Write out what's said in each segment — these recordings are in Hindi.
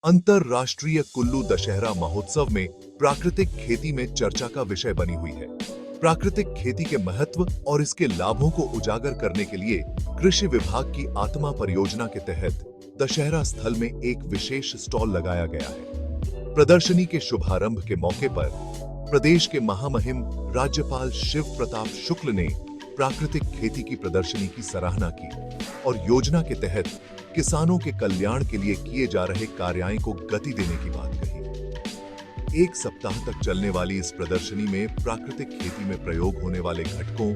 अंतरराष्ट्रीय कुल्लू दशहरा महोत्सव में प्राकृतिक खेती में चर्चा का विषय बनी हुई है। प्राकृतिक खेती के महत्व और इसके लाभों को उजागर करने के लिए कृषि विभाग की आत्मा परियोजना के तहत दशहरा स्थल में एक विशेष स्टॉल लगाया गया है। प्रदर्शनी के शुभारंभ के मौके पर प्रदेश के महामहिम राज्यपाल शिव प्रताप शुक्ल ने प्राकृतिक खेती की प्रदर्शनी की सराहना की और योजना के तहत किसानों के कल्याण के लिए किए जा रहे कार्यों को गति देने की बात कही। एक सप्ताह तक चलने वाली इस प्रदर्शनी में प्राकृतिक खेती में प्रयोग होने वाले घटकों,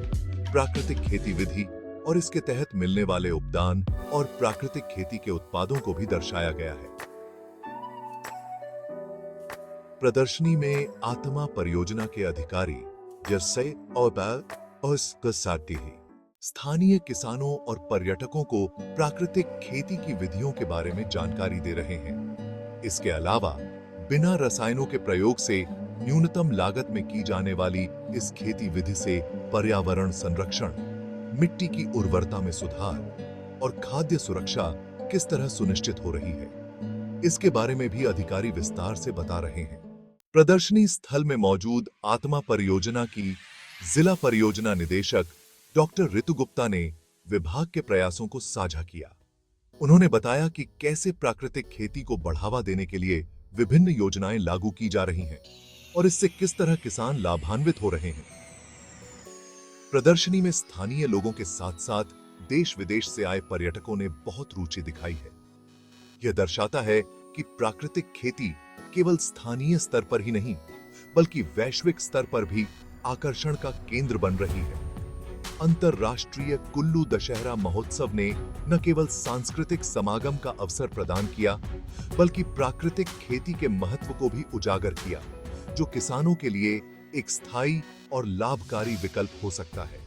प्राकृतिक खेती विधि और इसके तहत मिलने वाले उपदान और प्राकृतिक खेती के उत्पादों को भी दर्शाया गया है। प्रदर्शनी में आत्मा परियोजना के अधिकारी जर्से और स्थानीय किसानों और पर्यटकों को प्राकृतिक खेती की विधियों के बारे में जानकारी दे रहे हैं। इसके अलावा बिना रसायनों के प्रयोग से न्यूनतम लागत में की जाने वाली इस खेती विधि से पर्यावरण संरक्षण, मिट्टी की उर्वरता में सुधार और खाद्य सुरक्षा किस तरह सुनिश्चित हो रही है, इसके बारे में भी अधिकारी विस्तार से बता रहे हैं। प्रदर्शनी स्थल में मौजूद आत्मा परियोजना की जिला परियोजना निदेशक डॉक्टर ऋतु गुप्ता ने विभाग के प्रयासों को साझा किया। उन्होंने बताया कि कैसे प्राकृतिक खेती को बढ़ावा देने के लिए विभिन्न योजनाएं लागू की जा रही हैं और इससे किस तरह किसान लाभान्वित हो रहे हैं। प्रदर्शनी में स्थानीय लोगों के साथ साथ देश विदेश से आए पर्यटकों ने बहुत रुचि दिखाई है। यह दर्शाता है कि प्राकृतिक खेती केवल स्थानीय स्तर पर ही नहीं बल्कि वैश्विक स्तर पर भी आकर्षण का केंद्र बन रही है। अंतरराष्ट्रीय कुल्लू दशहरा महोत्सव ने न केवल सांस्कृतिक समागम का अवसर प्रदान किया बल्कि प्राकृतिक खेती के महत्व को भी उजागर किया, जो किसानों के लिए एक स्थायी और लाभकारी विकल्प हो सकता है।